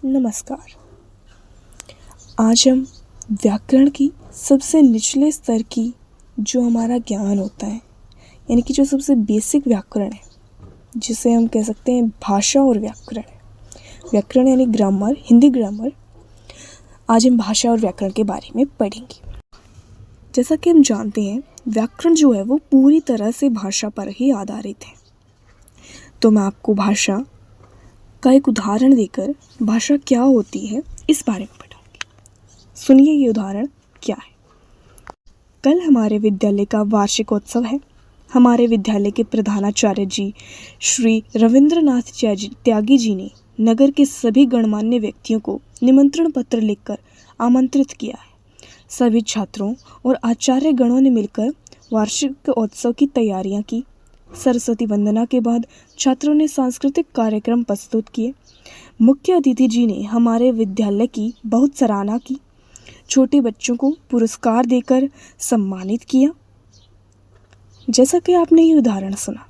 नमस्कार। आज हम व्याकरण की सबसे निचले स्तर की जो हमारा ज्ञान होता है, यानी कि जो सबसे बेसिक व्याकरण है, जिसे हम कह सकते हैं भाषा और व्याकरण। व्याकरण यानी ग्रामर, हिंदी ग्रामर। आज हम भाषा और व्याकरण के बारे में पढ़ेंगे। जैसा कि हम जानते हैं, व्याकरण जो है वो पूरी तरह से भाषा पर ही आधारित है। तो मैं आपको भाषा का एक उदाहरण देकर भाषा क्या होती है इस बारे में पढ़ाऊंगी। सुनिए ये उदाहरण क्या है। कल हमारे विद्यालय का वार्षिकोत्सव है। हमारे विद्यालय के प्रधानाचार्य जी श्री रविंद्रनाथ त्यागी जी ने नगर के सभी गणमान्य व्यक्तियों को निमंत्रण पत्र लिखकर आमंत्रित किया है। सभी छात्रों और आचार्य गणों ने मिलकर वार्षिक उत्सव की तैयारियां की। सरस्वती वंदना के बाद छात्रों ने सांस्कृतिक कार्यक्रम प्रस्तुत किए। मुख्य अतिथि जी ने हमारे विद्यालय की बहुत सराहना की। छोटे बच्चों को पुरस्कार देकर सम्मानित किया। जैसा कि आपने ये उदाहरण सुना,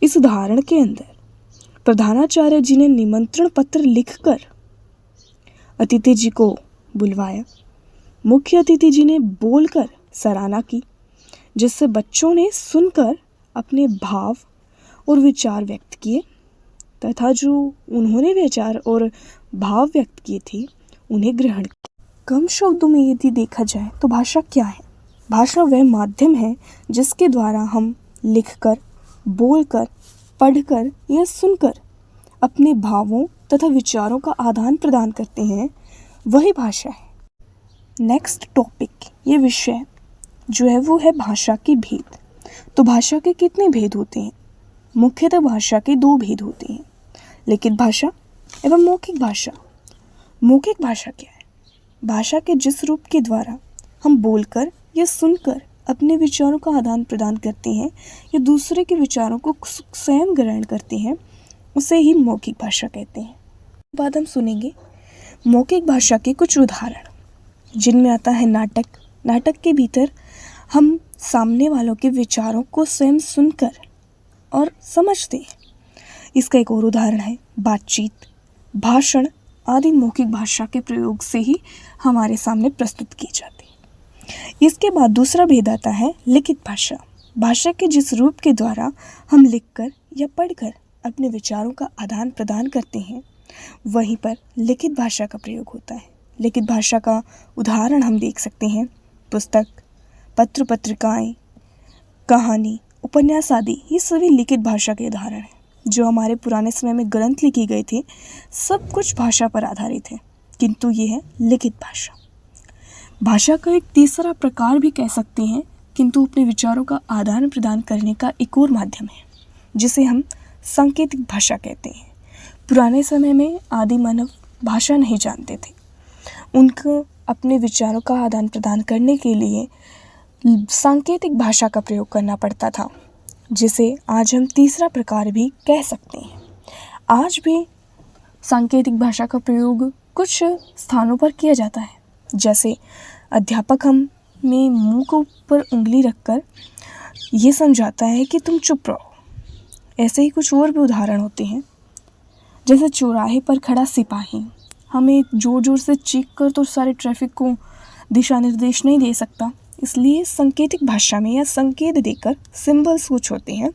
इस उदाहरण के अंदर प्रधानाचार्य जी ने निमंत्रण पत्र लिखकर अतिथि जी को बुलवाया। मुख्य अतिथि जी ने बोलकर सराहना की, जिससे बच्चों ने सुनकर अपने भाव और विचार व्यक्त किए तथा जो उन्होंने विचार और भाव व्यक्त किए थे उन्हें ग्रहण किया। कम शब्दों में यदि देखा जाए तो भाषा क्या है? भाषा वह माध्यम है जिसके द्वारा हम लिखकर, बोलकर, पढ़कर या सुनकर अपने भावों तथा विचारों का आदान प्रदान करते हैं, वही भाषा है। नेक्स्ट टॉपिक, ये विषय जो है वो है भाषा के भेद। तो भाषा के कितने भेद होते हैं? मुख्यतः भाषा के दो भेद होते हैं, लिखित भाषा एवं मौखिक भाषा। मौखिक भाषा क्या है? भाषा के जिस रूप के द्वारा हम बोलकर या सुनकर अपने विचारों का आदान प्रदान करते हैं या दूसरे के विचारों को स्वयं ग्रहण करते हैं, उसे ही मौखिक भाषा कहते हैं। बाद हम सुनेंगे मौखिक भाषा के कुछ उदाहरण, जिनमें आता है नाटक। नाटक के भीतर हम सामने वालों के विचारों को स्वयं सुनकर और समझते हैं। इसका एक और उदाहरण है बातचीत, भाषण आदि मौखिक भाषा के प्रयोग से ही हमारे सामने प्रस्तुत की जाती है। इसके बाद दूसरा भेद आता है लिखित भाषा। भाषा के जिस रूप के द्वारा हम लिखकर या पढ़कर अपने विचारों का आदान प्रदान करते हैं, वहीं पर लिखित भाषा का प्रयोग होता है। लिखित भाषा का उदाहरण हम देख सकते हैं पुस्तक, पत्र पत्रिकाएं, कहानी, उपन्यास आदि। ये सभी लिखित भाषा के उदाहरण हैं। जो हमारे पुराने समय में ग्रंथ लिखे गए थे, सब कुछ भाषा पर आधारित है, किंतु ये है लिखित भाषा। भाषा का एक तीसरा प्रकार भी कह सकते हैं, किंतु अपने विचारों का आदान प्रदान करने का एक और माध्यम है, जिसे हम सांकेतिक भाषा कहते हैं। पुराने समय में आदि मानव भाषा नहीं जानते थे। उनको अपने विचारों का आदान प्रदान करने के लिए सांकेतिक भाषा का प्रयोग करना पड़ता था, जिसे आज हम तीसरा प्रकार भी कह सकते हैं। आज भी सांकेतिक भाषा का प्रयोग कुछ स्थानों पर किया जाता है, जैसे अध्यापक हमें मुंह के ऊपर उंगली रखकर ये समझाता है कि तुम चुप रहो। ऐसे ही कुछ और भी उदाहरण होते हैं, जैसे चौराहे पर खड़ा सिपाही हमें जोर जोर से चीख कर तो सारे ट्रैफिक को दिशा निर्देश नहीं दे सकता, इसलिए सांकेतिक भाषा में या संकेत देकर सिंबल्स कुछ होते हैं,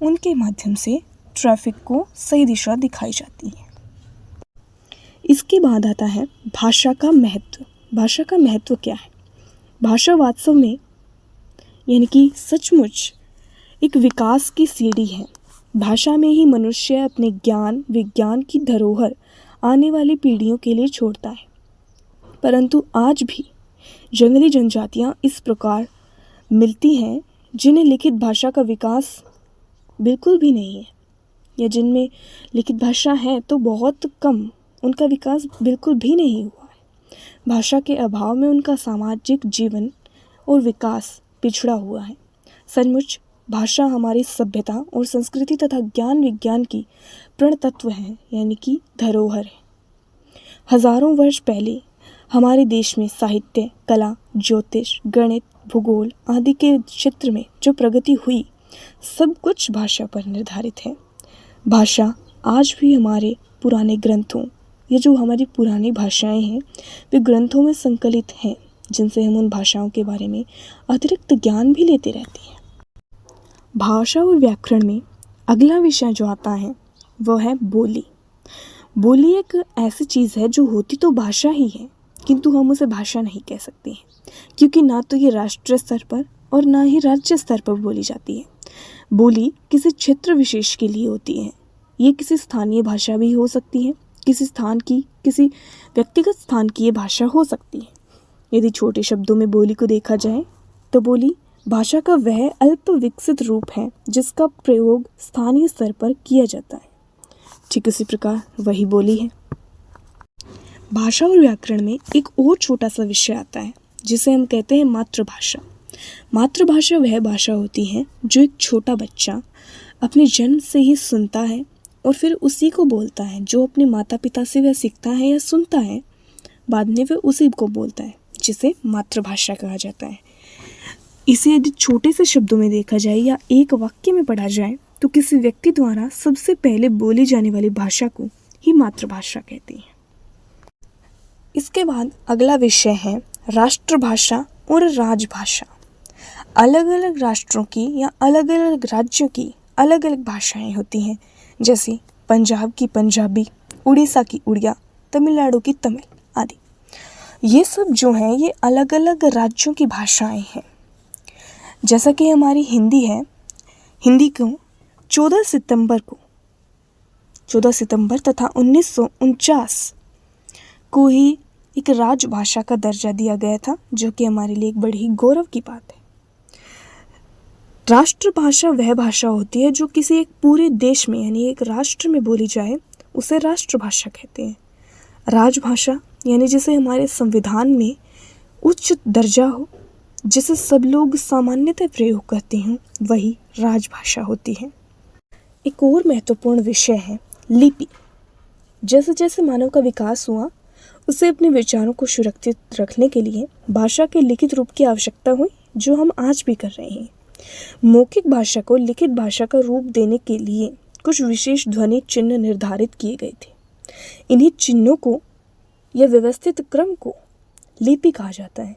उनके माध्यम से ट्रैफिक को सही दिशा दिखाई जाती है। इसके बाद आता है भाषा का महत्व। भाषा का महत्व क्या है? भाषा वास्तव में यानी कि सचमुच एक विकास की सीढ़ी है। भाषा में ही मनुष्य अपने ज्ञान विज्ञान की धरोहर आने वाली पीढ़ियों के लिए छोड़ता है। परंतु आज भी जंगली जनजातियां इस प्रकार मिलती हैं जिन्हें लिखित भाषा का विकास बिल्कुल भी नहीं है, या जिनमें लिखित भाषा है तो बहुत कम, उनका विकास बिल्कुल भी नहीं हुआ है। भाषा के अभाव में उनका सामाजिक जीवन और विकास पिछड़ा हुआ है। सचमुच भाषा हमारी सभ्यता और संस्कृति तथा ज्ञान विज्ञान की प्रणतत्व है, यानी कि धरोहर है। हजारों वर्ष पहले हमारे देश में साहित्य, कला, ज्योतिष, गणित, भूगोल आदि के क्षेत्र में जो प्रगति हुई, सब कुछ भाषा पर निर्धारित है। भाषा आज भी हमारे पुराने ग्रंथों, ये जो हमारी पुरानी भाषाएं हैं वे ग्रंथों में संकलित हैं, जिनसे हम उन भाषाओं के बारे में अतिरिक्त ज्ञान भी लेते रहते हैं। भाषा और व्याकरण में अगला विषय जो आता है वह है बोली। बोली एक ऐसी चीज़ है जो होती तो भाषा ही है, किंतु हम उसे भाषा नहीं कह सकते हैं, क्योंकि ना तो ये राष्ट्रीय स्तर पर और ना ही राज्य स्तर पर बोली जाती है। बोली किसी क्षेत्र विशेष के लिए होती है। ये किसी स्थानीय भाषा भी हो सकती है, किसी स्थान की, किसी व्यक्तिगत स्थान की ये भाषा हो सकती है। यदि छोटे शब्दों में बोली को देखा जाए तो बोली भाषा का वह अल्प विकसित रूप है जिसका प्रयोग स्थानीय स्तर पर किया जाता है। ठीक उसी प्रकार वही बोली है। भाषा और व्याकरण में एक और छोटा सा विषय आता है जिसे हम कहते हैं मातृभाषा। मातृभाषा वह भाषा होती है जो एक छोटा बच्चा अपने जन्म से ही सुनता है और फिर उसी को बोलता है। जो अपने माता पिता से वह सीखता है या सुनता है, बाद में वह उसी को बोलता है, जिसे मातृभाषा कहा जाता है। इसे यदि छोटे से शब्दों में देखा जाए या एक वाक्य में पढ़ा जाए तो किसी व्यक्ति द्वारा सबसे पहले बोली जाने वाली भाषा को ही मातृभाषा कहते हैं। इसके बाद अगला विषय है राष्ट्रभाषा और राजभाषा। अलग अलग राष्ट्रों की या अलग अलग राज्यों की अलग अलग भाषाएं होती हैं, जैसे पंजाब की पंजाबी, उड़ीसा की उड़िया, तमिलनाडु की तमिल आदि। ये सब जो हैं ये अलग अलग राज्यों की भाषाएं हैं। जैसा कि हमारी हिंदी है, हिंदी को 14 सितंबर तथा 1949 को ही एक राजभाषा का दर्जा दिया गया था, जो कि हमारे लिए एक बड़ी गौरव की बात है। राष्ट्रभाषा वह भाषा होती है जो किसी एक पूरे देश में यानी एक राष्ट्र में बोली जाए, उसे राष्ट्रभाषा कहते हैं। राजभाषा यानी जिसे हमारे संविधान में उच्च दर्जा हो, जिसे सब लोग सामान्यतः प्रयोग करते हैं, वही राजभाषा होती है। एक और महत्वपूर्ण विषय है लिपि। जैसे जैसे मानव का विकास हुआ, उसे अपने विचारों को सुरक्षित रखने के लिए भाषा के लिखित रूप की आवश्यकता हुई, जो हम आज भी कर रहे हैं। मौखिक भाषा को लिखित भाषा का रूप देने के लिए कुछ विशेष ध्वनि चिन्ह निर्धारित किए गए थे। इन्हीं चिन्हों को या व्यवस्थित क्रम को लिपि कहा जाता है।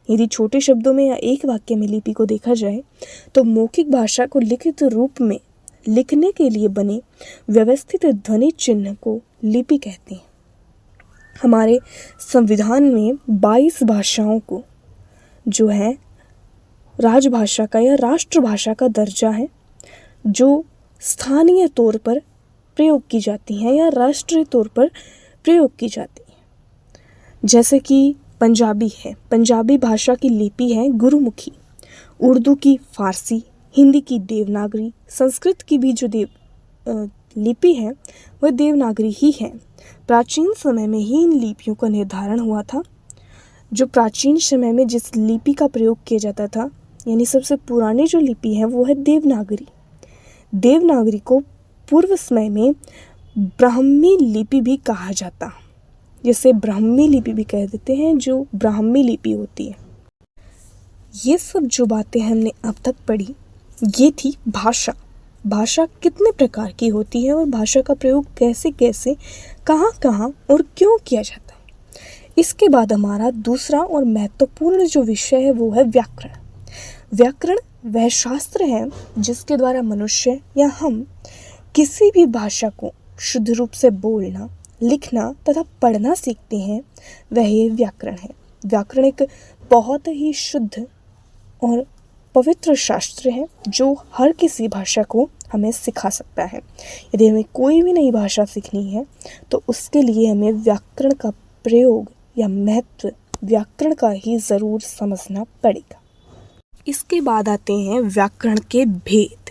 यदि छोटे शब्दों में या एक वाक्य में लिपि को देखा जाए तो मौखिक भाषा को लिखित रूप में लिखने के लिए बने व्यवस्थित ध्वनि चिन्ह को लिपि कहते हैं। हमारे संविधान में 22 भाषाओं को जो है राजभाषा का या राष्ट्रभाषा का दर्जा है, जो स्थानीय तौर पर प्रयोग की जाती हैं या राष्ट्रीय तौर पर प्रयोग की जाती हैं। जैसे कि पंजाबी है, पंजाबी भाषा की लिपि है गुरुमुखी, उर्दू की फारसी, हिंदी की देवनागरी, संस्कृत की भी जो लिपि है वह देवनागरी ही है। प्राचीन समय में ही इन लिपियों का निर्धारण हुआ था। जो प्राचीन समय में जिस लिपि का प्रयोग किया जाता था, यानी सबसे पुरानी जो लिपि है वो है देवनागरी। देवनागरी को पूर्व समय में ब्राह्मी लिपि भी कहा जाता, जिसे ब्राह्मी लिपि भी कह देते हैं, जो ब्राह्मी लिपि होती है। ये सब जो बातें हमने अब तक पढ़ी, ये थी भाषा। भाषा कितने प्रकार की होती है और भाषा का प्रयोग कैसे कैसे, कहाँ कहाँ और क्यों किया जाता है। इसके बाद हमारा दूसरा और महत्वपूर्ण जो विषय है वो है व्याकरण। व्याकरण वह शास्त्र है जिसके द्वारा मनुष्य या हम किसी भी भाषा को शुद्ध रूप से बोलना, लिखना तथा पढ़ना सीखते हैं, वह ये व्याकरण है। व्याकरण एक बहुत ही शुद्ध और पवित्र शास्त्र है जो हर किसी भाषा को हमें सिखा सकता है। यदि हमें कोई भी नई भाषा सीखनी है तो उसके लिए हमें व्याकरण का प्रयोग या महत्व व्याकरण का ही ज़रूर समझना पड़ेगा। इसके बाद आते हैं व्याकरण के भेद।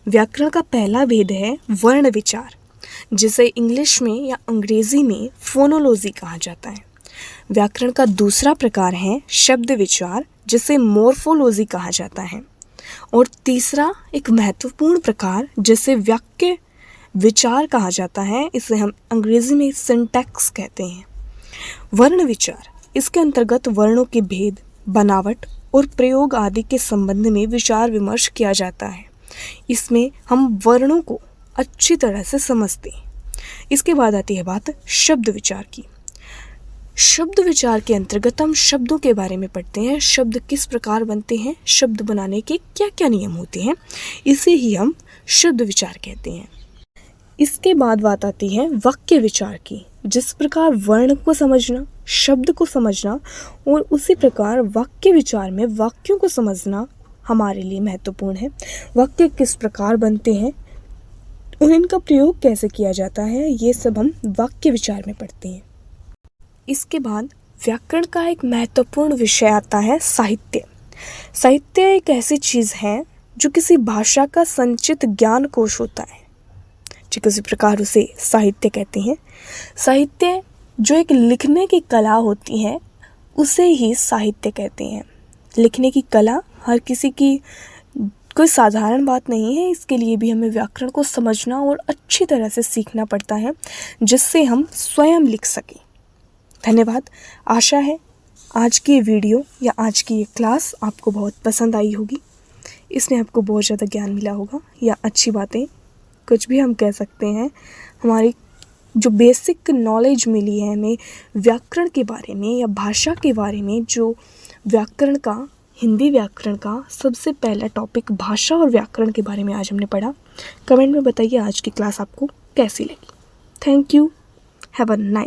व्याकरण का पहला भेद है वर्ण विचार, जिसे इंग्लिश में या अंग्रेजी में फोनोलॉजी कहा जाता है। व्याकरण का दूसरा प्रकार है शब्द विचार, जिसे मॉर्फोलॉजी कहा जाता है। और तीसरा एक महत्वपूर्ण प्रकार जिसे वाक्य विचार कहा जाता है, इसे हम अंग्रेजी में सिंटैक्स कहते हैं। वर्ण विचार, इसके अंतर्गत वर्णों के भेद, बनावट और प्रयोग आदि के संबंध में विचार विमर्श किया जाता है। इसमें हम वर्णों को अच्छी तरह से समझते हैं। इसके बाद आती है बात शब्द विचार की। शब्द विचार के अंतर्गत हम शब्दों के बारे में पढ़ते हैं, शब्द किस प्रकार बनते हैं, शब्द बनाने के क्या क्या नियम होते हैं, इसे ही हम शब्द विचार कहते हैं। इसके बाद बात आती है वाक्य विचार की। जिस प्रकार वर्ण को समझना, शब्द को समझना और उसी प्रकार वाक्य विचार में वाक्यों को समझना हमारे लिए महत्वपूर्ण है। वाक्य किस प्रकार बनते हैं और इनका प्रयोग कैसे किया जाता है, ये सब हम वाक्य विचार में पढ़ते हैं। इसके बाद व्याकरण का एक महत्वपूर्ण विषय आता है साहित्य। साहित्य एक ऐसी चीज़ है जो किसी भाषा का संचित ज्ञान कोश होता है, जो किसी प्रकार उसे साहित्य कहते हैं। साहित्य जो एक लिखने की कला होती है उसे ही साहित्य कहते हैं। लिखने की कला हर किसी की कोई साधारण बात नहीं है, इसके लिए भी हमें व्याकरण को समझना और अच्छी तरह से सीखना पड़ता है जिससे हम स्वयं लिख सकें। धन्यवाद। आशा है आज की वीडियो या आज की ये क्लास आपको बहुत पसंद आई होगी। इसमें आपको बहुत ज़्यादा ज्ञान मिला होगा या अच्छी बातें, कुछ भी हम कह सकते हैं, हमारी जो बेसिक नॉलेज मिली है हमें व्याकरण के बारे में या भाषा के बारे में। जो व्याकरण का, हिंदी व्याकरण का सबसे पहला टॉपिक भाषा और व्याकरण के बारे में आज हमने पढ़ा। कमेंट में बताइए आज की क्लास आपको कैसी लगी। Thank you. Have a nice